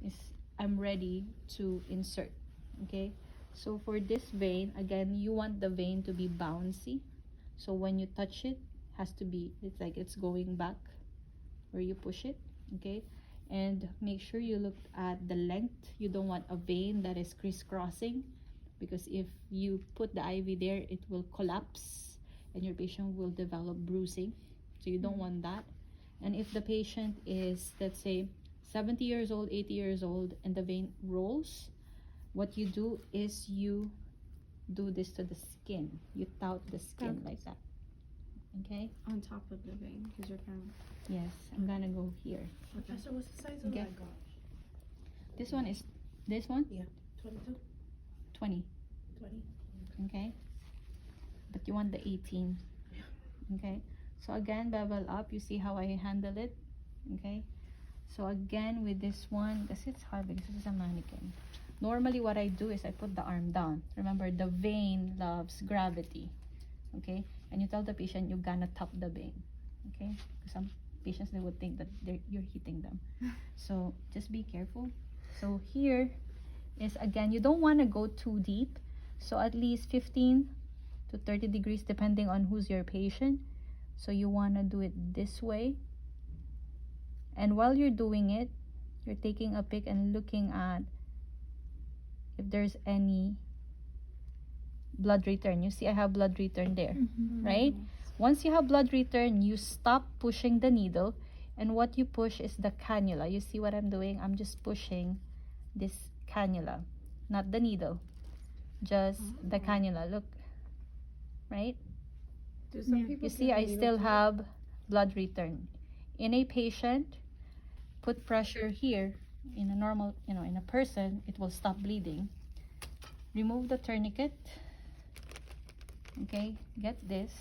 is I'm ready to insert. Okay, so for this vein, again, you want the vein to be bouncy. So when you touch it, has to be, it's like it's going back where you push it. Okay, and make sure you look at the length. You don't want a vein that is crisscrossing, because if you put the IV there, it will collapse and your patient will develop bruising. So you don't want that. And if the patient is, let's say, 70 years old, 80 years old, and the vein rolls, what you do is you do this to the skin. You tout the skin like that. Okay? On top of the vein, because you're kind of. Yes, I'm gonna go here. Okay. So what's the size of Okay. that gauge? This one is, this one, 22? 20. 20? Okay? But you want the 18. Okay? So again, bevel up. You see how I handle it? Okay? So again, with this one, this is hard because this is a mannequin. Normally what I do is I put the arm down. Remember, the vein loves gravity. Okay? And you tell the patient you're gonna tap the vein. Okay? Because some patients, they would think that you're hitting them. So just be careful. So here is, again, you don't want to go too deep. So at least 15 to 30 degrees depending on who's your patient. So you want to do it this way. And while you're doing it, you're taking a pic and looking at if there's any blood return. You see I have blood return there, right? Once you have blood return, you stop pushing the needle, and what you push is the cannula. You see what I'm doing? I'm just pushing this cannula, not the needle, just the cannula. Look, right? Do some people You see give I needle still to- have blood return. In a patient, put pressure here. In a normal, in a person, it will stop bleeding. Remove the tourniquet. Okay, get this.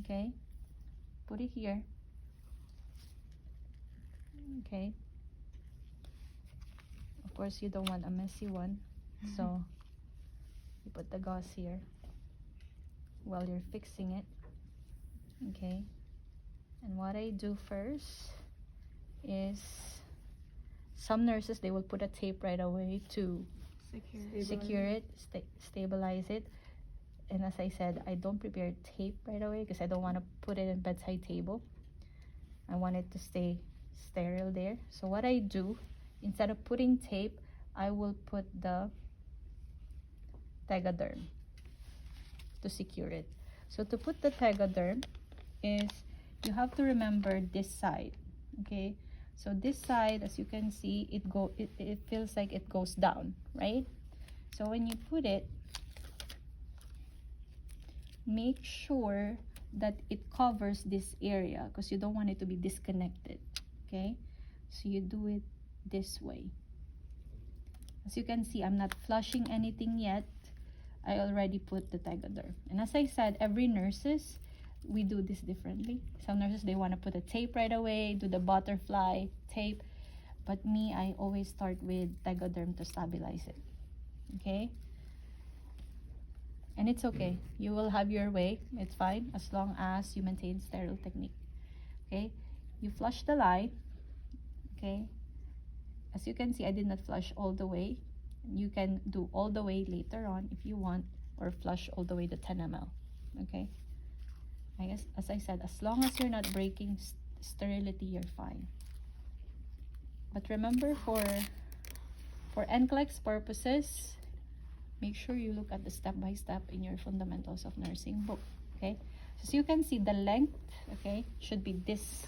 Okay, put it here. Okay, of course you don't want a messy one, so you put the gauze here while you're fixing it. Okay, and what I do first is, some nurses, they will put a tape right away to secure it, stabilize it. And as I said, I don't prepare tape right away because I don't want to put it in bedside table. I want it to stay sterile there. So what I do, instead of putting tape, I will put the Tegaderm to secure it. So to put the Tegaderm is, you have to remember this side. Okay, so this side, as you can see, it feels like it goes down, right? So when you put it, make sure that it covers this area because you don't want it to be disconnected. Okay, so you do it this way. As you can see, I'm not flushing anything yet. I already put the Tegaderm. And as I said, every nurses, we do this differently. Some nurses, they want to put a tape right away, do the butterfly tape. But me, I always start with Tegaderm to stabilize it. Okay? And it's okay. You will have your way. It's fine as long as you maintain sterile technique. Okay? You flush the line. Okay? As you can see, I did not flush all the way. You can do all the way later on if you want, or flush all the way to 10 ml. Okay? I guess, as I said, as long as you're not breaking sterility, you're fine. But remember, for NCLEX purposes, make sure you look at the step-by-step in your Fundamentals of Nursing book. Okay? So you can see the length, okay, should be this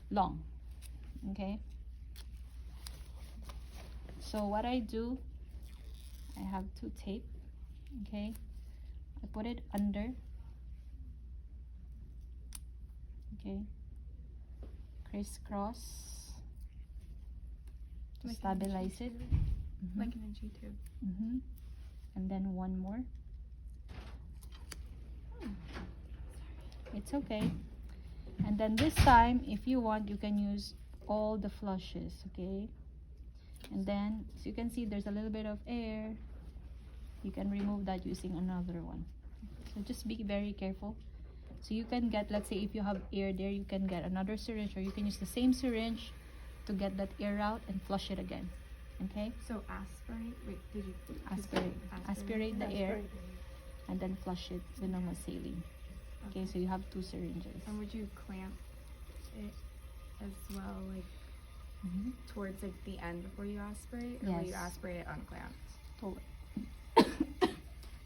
long. Okay? So what I do, I have 2 tape. Okay? I put it under. Okay, crisscross to Like stabilize it. Like in a G-tube. And then one more. It's okay. And then this time, if you want, you can use all the flushes. Okay, and then, as you can see, there's a little bit of air. You can remove that using another one. So just be very careful. So you can get, let's say if you have air there, you can get another syringe, or you can use the same syringe to get that air out and flush it again. Okay? So aspirate. Wait, did you Aspirate. Aspirate the air Right. and then flush it with normal saline. Okay, so you have 2 syringes. And would you clamp it as well, like Mhm. towards like the end before you aspirate, or will you Yes. aspirate it unclamped?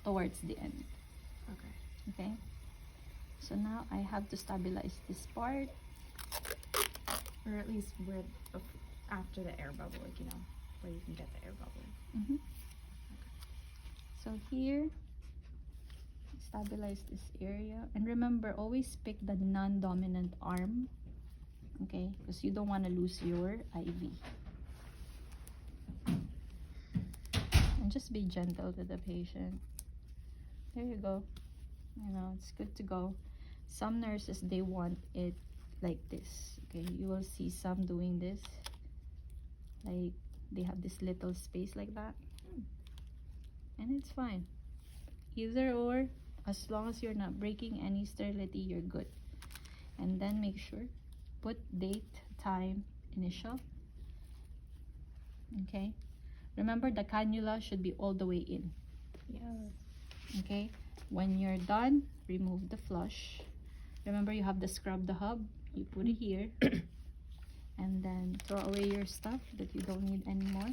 Towards the end. Okay. Okay? So now I have to stabilize this part. Or at least where after the air bubble, like where you can get the air bubble. Mhm. So here, stabilize this area. And remember, always pick the non-dominant arm. Okay? Because you don't want to lose your IV. And just be gentle with the patient. There you go. You know, it's good to go. Some nurses, they want it like this. Okay? You will see some doing this. Like, they have this little space like that. And it's fine. Either or, as long as you're not breaking any sterility, you're good. And then make sure, put date, time, initial. Okay? Remember, the cannula should be all the way in. Yes. Okay? When you're done, remove the flush. Remember, you have the scrub the hub. You put it here. And then throw away your stuff that you don't need anymore.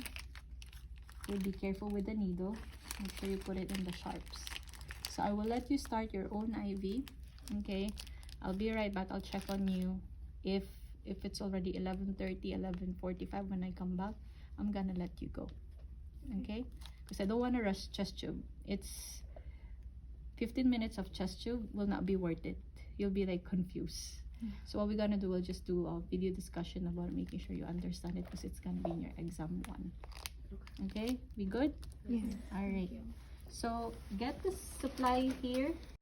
Okay, be careful with the needle. Make sure you put it in the sharps. So I will let you start your own IV. Okay, I'll be right back. I'll check on you if it's already 11:30, 11:45 when I come back. I'm gonna let you go. Okay, because I don't want to rush chest tube. It's 15 minutes of chest tube will not be worth it. You'll be like confused. So what we're gonna do, we'll just do a video discussion about making sure you understand it, because it's gonna be in your exam 1. Okay, we good? Yeah. All right. So get the supply here.